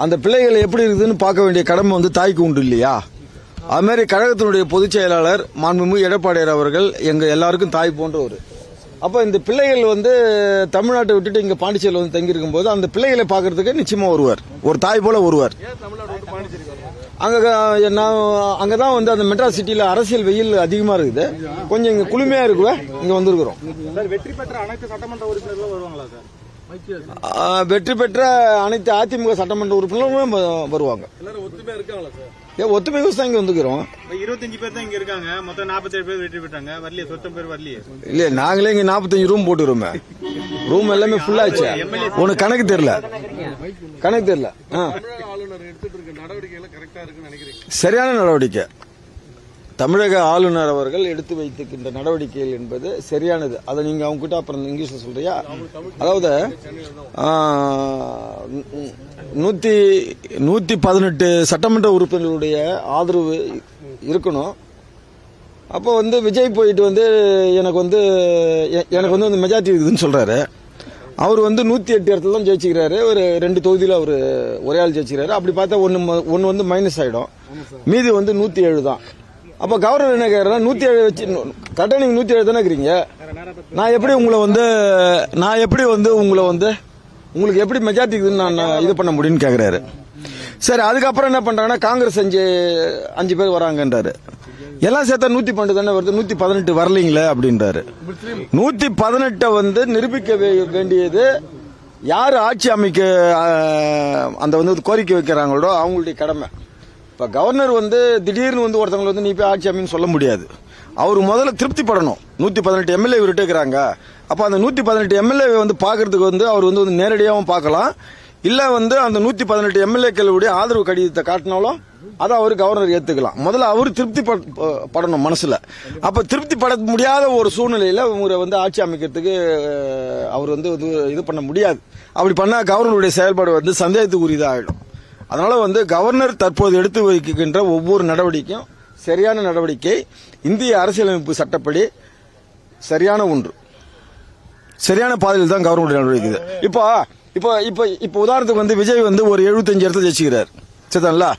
அந்த பிள்ளைகள் எப்படி இருக்குதுன்னு பார்க்க வேண்டிய கடமை வந்து தாய்க்கு உண்டு இல்லையா? அது மாதிரி கழகத்தினுடைய பொதுச் செயலாளர் மாண்புமிகு எடப்பாடியார் அவர்கள் எங்க எல்லாருக்கும் தாய் போன்றவர். அப்ப இந்த பிள்ளைகள் வந்து தமிழ்நாட்டை விட்டுட்டு இங்க பாண்டிச்சேரியில் வந்து தங்கியிருக்கும் போது அந்த பிள்ளைகளை பார்க்கறதுக்கு நிச்சயமா வருவார், ஒரு தாய் போல வருவார். அங்கதான் வந்து அந்த மெட்ராஸ் சிட்டியில அரசியல் வெயில் அதிகமா இருக்குது, கொஞ்சம் இங்க குளுமையா இருக்குவ இங்க வந்திருக்கிறோம். வெற்றி பெற்ற அனைத்து சட்டமன்ற உறுப்பினர்களும் வருவாங்களா சார்? வெற்றி பெற்ற அனைத்து அதிமுக சட்டமன்ற உறுப்பினர்களும் வருவாங்க. ஒத்துமை தான் இங்க வந்துக்கிறோம். 25 பேர் தான் இங்க இருக்காங்க, மொத்தம் 47 பேர் வெற்றி பெற்றாங்க. வரலையே, சொத்தம் பேர் வரலையே. இல்ல நாங்களே இங்க 45 ரூம் போட்டுருமே, ரூம் எல்லாமே ஃபுல் ஆச்சு. உனக்கு கணக்கு தெரியல. சரியான நடவடிக்கை தமிழக ஆளுநர் அவர்கள் எடுத்து வைத்திருக்கின்ற நடவடிக்கைகள் என்பது சரியானது. அதை நீங்க அவங்க கிட்ட அப்புறம் இங்கிலீஷ்ல சொல்றியா? அதாவது 118 சட்டமன்ற உறுப்பினர்களுடைய ஆதரவு இருக்கணும். அப்போ வந்து விஜய் போயிட்டு வந்து எனக்கு வந்து மெஜாரிட்டி இருக்குதுன்னு சொல்றாரு. அவர் வந்து 108 இடத்துல தான் ஜெயிச்சுக்கிறாரு, ஒரு 2 தொகுதியில் அவர் ஒரே ஆள் ஜெயிச்சுக்கிறாரு. அப்படி பார்த்தா ஒன்னு வந்து மைனஸ் ஆயிடும், மீதி வந்து 107 தான். அப்ப கவர்னர் என்ன கேக்குறா, 107 வச்சு கரெக்டா நீங்க 107 தானே இருக்கிறீங்க, நான் எப்படி உங்களுக்கு எப்படி மெஜாரிட்டி இருக்குதுன்னு நான் இது பண்ண முடியும்னு கேக்குறாரு. சரி, அதுக்கப்புறம் என்ன பண்றாங்கன்னா காங்கிரஸ் 5 பேர் வராங்கன்றாரு. எல்லாம் சேர்த்தா 112 தானே வருது, 118 வரலீங்களே அப்படின்றாரு. 118 வந்து நிரூபிக்க வேண்டியது யாரு ஆட்சி அமைக்க அந்த வந்து கோரிக்கை வைக்கிறாங்களோ அவங்களுடைய கடமை. இப்ப கவர்னர் வந்து திடீர்னு வந்து ஒருத்தவங்க வந்து நீ போய் ஆட்சி அமைன்னு சொல்ல முடியாது. அவரு முதல்ல திருப்தி படணும். 118 எம்எல்ஏ விட்டுக்கிறாங்க, அப்ப அந்த 118 எம்எல்ஏ வந்து பாக்குறதுக்கு வந்து அவர் வந்து நேரடியாகவும் பார்க்கலாம், இல்ல வந்து அந்த 118 எம்எல்ஏக்களுடைய ஆதரவு கடிதத்தை காட்டினாலும் அதை அவர் கவர்னர் ஏத்துக்கலாம். முதல்ல அவர் திருப்தி படணும் மனசுல. அப்ப திருப்தி பட முடியாத ஒரு சூழ்நிலையில இவரை வந்து ஆட்சி அமைக்கிறதுக்கு அவர் வந்து இது பண்ண முடியாது. அப்படி பண்ணா கவர்னருடைய செயல்பாடு வந்து சந்தேகத்துக்குரியதா ஆயிடும். அதனால வந்து கவர்னர் தற்போது எடுத்து வைக்கின்ற ஒவ்வொரு நடவடிக்கையும் சரியான நடவடிக்கை, இந்திய அரசியலமைப்பு சட்டப்படி சரியான ஒன்று, சரியான பாதையில் தான் கவர்னருடைய நடவடிக்கை. இப்போ உதாரணத்துக்கு வந்து விஜய் வந்து ஒரு 75 இடத்துல ஜெயிச்சுக்கிறார், சரிங்களா?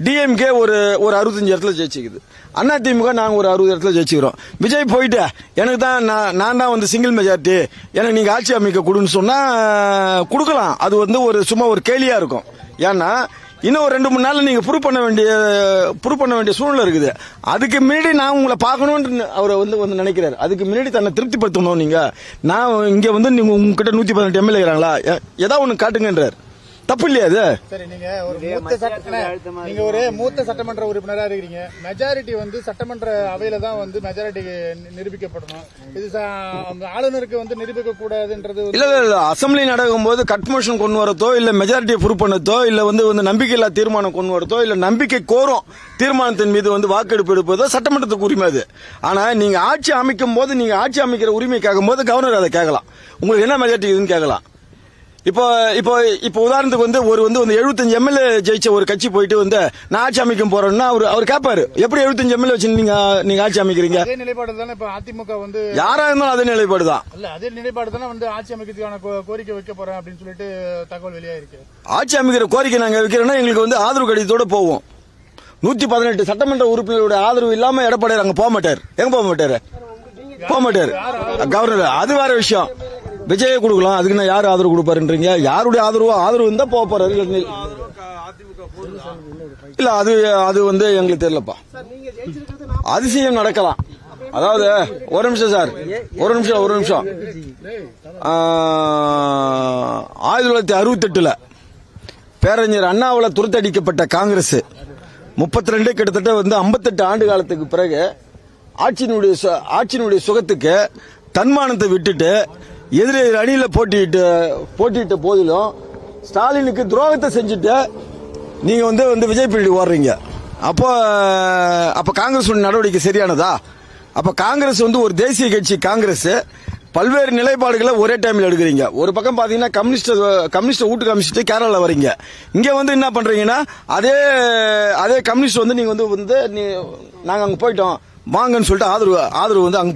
டிஎம்கே ஒரு 65 இடத்துல ஜெயிச்சுக்குது, அதிமுக நாங்க ஒரு 60 இடத்துல ஜெயிச்சுக்கிறோம். விஜய் போயிட்டு எனக்கு தான் நான் தான் வந்து சிங்கிள் மெஜாரிட்டி, எனக்கு நீங்க ஆட்சி அமைக்க கொடுன்னு சொன்னா கொடுக்கலாம். அது வந்து சும்மா ஒரு கேலியா இருக்கும். ஏன்னா இன்னும் ஒரு 2-3 நாள்ல நீங்க ப்ரூவ் பண்ண வேண்டிய சூழ்நிலை இருக்குது. அதுக்கு முன்னாடி நான் உங்களை பார்க்கணும்னு அவர் வந்து நினைக்கிறாரு. அதுக்கு முன்னாடி தன்னை திருப்திப்படுத்தணும். நீங்க நான் இங்க வந்து நீங்க உங்ககிட்ட 118 எம்எல்ஏ இருக்கிறாங்களா, ஏதாவது ஒண்ணு காட்டுங்கன்றார். தப்பு இல்லையா அது? சரி, நீங்க ஒரு மூத்த சட்டமன்ற உறுப்பினரா இருக்கிறீங்க. மெஜாரிட்டி வந்து சட்டமன்ற அவையில தான் வந்து மெஜாரிட்டி நிரூபிக்கப்படணும். இது ஆளுநருக்கு வந்து நிரூபிக்க கூடாதுன்றது இல்ல. அசம்பிளி நடக்கும் போது கட் மோஷன் கொண்டு வரதோ, இல்ல மெஜாரிட்டியை ப்ரூவ் பண்ணதோ, இல்ல வந்து நம்பிக்கையில்லா தீர்மானம் கொண்டு வரதோ, இல்ல நம்பிக்கை கோரும் தீர்மானத்தின் மீது வந்து வாக்கெடுப்பு எடுப்பதோ சட்டமன்றத்துக்கு உரிமை அது. ஆனா நீங்க ஆட்சி அமைக்கும் போது, நீங்க ஆட்சி அமைக்கிற உரிமை கேட்கும் போது கவர்னர் அதை கேட்கலாம், உங்களுக்கு என்ன மெஜாரிட்டி இதுன்னு கேட்கலாம். இப்போ உதாரணத்துக்கு வந்து ஒரு 75 எம்எல்ஏ ஜெயிச்ச ஒரு கட்சி போயிட்டு வந்து நான் ஆட்சி அமைக்க போறேன்னா அவர் கேட்பாரு, எப்படி 75 எம்எல்ஏ வச்சு நீங்க ஆட்சி அமைக்கிறீங்க? அதே நிலைப்பாடு தானே இப்ப அதிமுக வந்து யாரா இருந்தாலும் அதே நிலைப்பாடு தான். அதே நிலைப்பாடு தானே வந்து ஆட்சி அமைக்கிறதுக்கான கோரிக்கை வைக்க போறேன் அப்படின்னு சொல்லிட்டு தகவல் வெளியாயிருக்கு. ஆட்சி அமைக்கிற கோரிக்கை நாங்க வைக்கிறோம்னா எங்களுக்கு வந்து ஆதரவு கடிதத்தோட போவோம். 118 சட்டமன்ற உறுப்பினர்களுடைய ஆதரவு இல்லாம எடப்பாடியார் அங்க போக மாட்டார். எங்க போக மாட்டாரு? கவர்னர். அது வேற விஷயம். விஜய கொடுக்கலாம், அதுக்கு நான் யாரு ஆதரவு கொடுப்பாருன்றீங்க? யாருடைய ஆதரவு இருந்தா போக போறாரு. இல்ல அது வந்து எங்களுக்கு தெரியலப்பா. அதிசயம் நடக்கலாம். அதாவது ஒரு நிமிஷம் சார், ஒரு நிமிஷம் 1968 பேரறிஞர் அண்ணாவால் துரத்தடிக்கப்பட்ட காங்கிரஸ் 32 கிட்டத்தட்ட வந்து 58 ஆண்டு காலத்துக்கு பிறகு ஆட்சியினுடைய சுகத்துக்கு தன்மானத்தை விட்டுட்டு எதிரே அணியில போட்டியிட்ட போதிலும் ஸ்டாலினுக்கு துரோகத்தை செஞ்சுட்டு நீங்க வந்து விஜய் பின்னாடி ஓடுறீங்க. அப்ப காங்கிரஸ் நடவடிக்கை சரியானதா? அப்ப காங்கிரஸ் வந்து ஒரு தேசிய கட்சி. காங்கிரஸ் பல்வேறு நிலைப்பாடுகளை ஒரே டைம்ல எடுக்கிறீங்க. ஒரு பக்கம் பாத்தீங்கன்னா கம்யூனிஸ்ட் வீட்டுக்கு அமைச்சிட்டு கேரளால வரீங்க. இங்க வந்து என்ன பண்றீங்கன்னா அதே கம்யூனிஸ்ட் வந்து நீங்க வந்து நாங்க அங்க போயிட்டோம் வாங்கன்னு சொல்லிட்டு ஆதரவு வந்து அங்க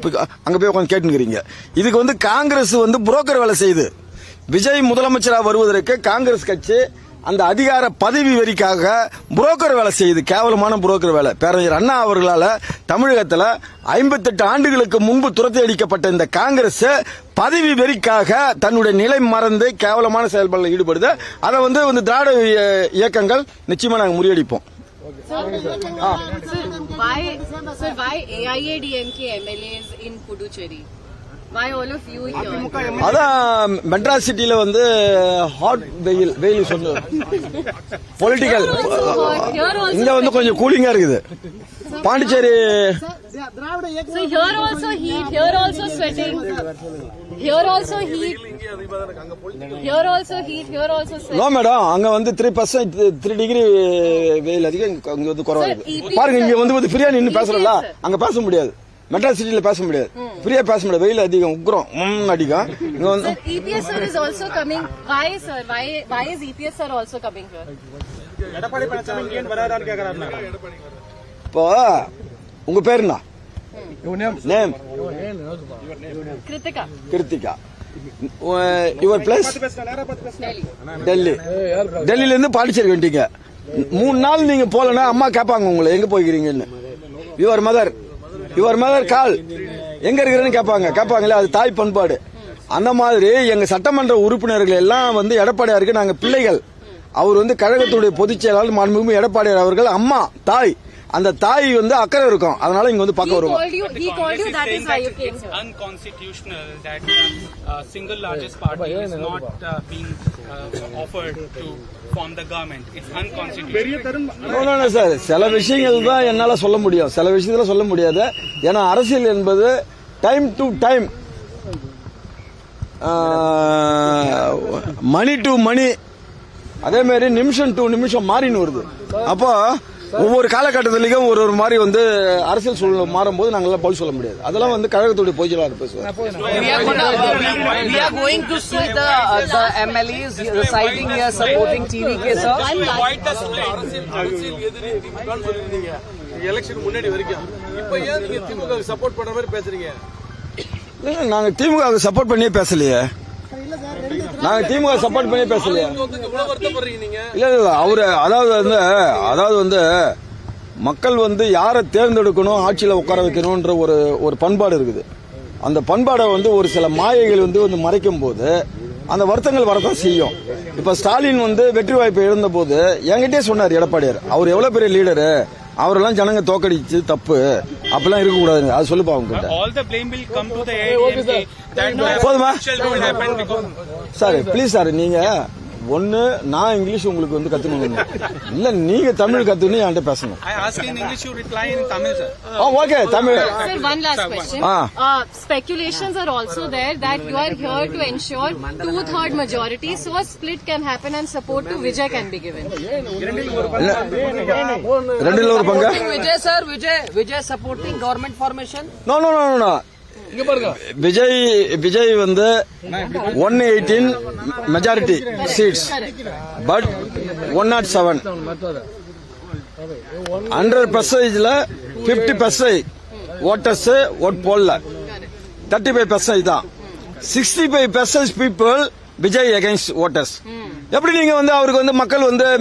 போய் உட்காந்து கேட்டுக்கிறீங்க. இதுக்கு வந்து காங்கிரஸ் வந்து புரோக்கர் வேலை செய்யுது. விஜய் முதலமைச்சராக வருவதற்கு காங்கிரஸ் கட்சி அந்த அதிகார பதவி வெறிக்காக புரோக்கர் வேலை செய்யுது, கேவலமான புரோக்கர் வேலை. பேரறிஞர் அண்ணா அவர்களால தமிழகத்தில் 58 ஆண்டுகளுக்கு முன்பு துரத்தி அடிக்கப்பட்ட இந்த காங்கிரஸ் பதவி வெறிக்காக தன்னுடைய நிலை மறந்து கேவலமான செயல்பாடுகளில் ஈடுபடுது. அதை வந்து திராவிட இயக்கங்கள் நிச்சயமா நாங்கள் முறியடிப்போம். Why AIADMK MLAs in Puducherry? Why all of you here? அதான் மெட்ராஸ் சிட்டில வந்து ஹாட் வெயில் சொன்ன பொலிட்டிக்கல், இங்க வந்து கொஞ்சம் கூலிங்கா இருக்குது. Pondicherry So here also heat, here also sweating, here also heat, here also heat, here also sweating. No madam, அங்க வந்து 3 டிகிரி வெயில் அதிகம், அங்க வந்து குறைவா இருக்கு. பாருங்க, இங்க வந்து ஃப்ரீயா நின்னு பேசுறல, அங்க பேச முடியாது. மெட்ராஸ் சிட்டில பேச முடியாது, ஃப்ரீயா பேச முடியாது. வெயில் அதிகம், உக்ரம் அடிக்கும். இங்க வந்து EPS sir is also coming. Why sir? Why is EPS sir also coming here? Edappadi Palaniswami ஏன் வராதான்னு கேக்குறாரு. இப்போ உங்க பேர் என்ன? Name Krithika. Your place Delhi. டெல்லியில இருந்து பாண்டிச்சேரி வந்துட்டீங்க. 3 நாள் நீங்க போலனா அம்மா கேட்பாங்க உங்களை எங்க போய்க்கிறீங்கன்னு. யுவர் மதர் கால் எங்க இருக்கிறேன்னு கேட்பாங்களே, அது தாய் பண்பாடு. அந்த மாதிரி எங்க சட்டமன்ற உறுப்பினர்கள் எல்லாம் வந்து எடப்பாடியாருக்கு நாங்க பிள்ளைகள். அவர் வந்து கழகத்துடைய பொதுச் செயலாளர் மாண்புமிகு எடப்பாடியார் அவர்கள் அம்மா தாய். அந்த தாய் வந்து அக்கறை இருக்கும், அதனால இங்க வந்து பார்க்க வருவோம். He called you, that is why you came here. Unconstitutional that single largest party is not being offered to form the government. It's unconstitutional. Sir, சில விஷயங்கள் தான் என்னால சொல்ல முடியும், சில விஷயத்துல சொல்ல முடியாது. ஏன்னா அரசியல் என்பது டைம் டு டைம், மணி டு மணி, அதே மாதிரி நிமிஷம் டு நிமிஷம் மாறின்னு வருது. அப்போ ஒவ்வொரு காலகட்டத்திலையும் ஒரு மாதிரி வந்து அரசியல் சூழ்நிலை மாறும் போது நாங்க பதில் சொல்ல முடியாது. அதெல்லாம் வந்து கழகத்துடைய பொதுச்செயலாளர் பேசுவார். We are going to see the MLAs residing here supporting TVK, sir. Election முன்னாடி வரைக்கும் இப்ப ஏன் நீங்க திமுக சப்போர்ட் பண்ற மாதிரி பேசுறீங்க? நாங்க திமுக சப்போர்ட் பண்ணியே பேசலையே. இல்ல அவரு அதாவது வந்து மக்கள் வந்து யாரை தேர்ந்தெடுக்கணும், ஆட்சியில உட்கார வைக்கணும்ன்ற ஒரு பண்பாடு இருக்குது. அந்த பண்பாடை வந்து ஒரு சில மாயைகள் வந்து மறைக்கும் போது அந்த வருத்தங்கள் வரத்தான் செய்யும். இப்ப ஸ்டாலின் வந்து வெற்றி வாய்ப்பை இழந்த போது என்கிட்டே சொன்னார் எடப்பாடியார், அவர் எவ்வளவு பெரிய லீடரு, அவரெல்லாம் ஜனங்க தோக்கடிச்சு தப்பு, அப்பெல்லாம் இருக்க கூடாது. அது சொல்லுப்பா அவங்க கிட்ட. All the blame will come to the AIADMK. போதுமா Don't happen because sir, please sir, நீங்க ஒண்ணு நான் இங்கிலீஷ் உங்களுக்கு வந்து கத்துக்கணும், இல்ல நீங்க தமிழ் கத்துக்கணும், என்கிட்ட பேசணும். I ask in English, you reply in Tamil, sir. Okay, Tamil. Sir, one last question. Speculations are also there that you are here to ensure 2/3 majority, so a split can happen and support to Vijay can be given. ரெண்டுல ஒரு பங்கு. Vijay, sir, Vijay supporting government formation. No. Vijay வந்து 118 majority seats, but 107 100%ல 50% voters vote போடல, 35% தான். 65% people Vijay against voters. எப்படி நீங்க வந்து அவருக்கு வந்து மக்கள் வந்து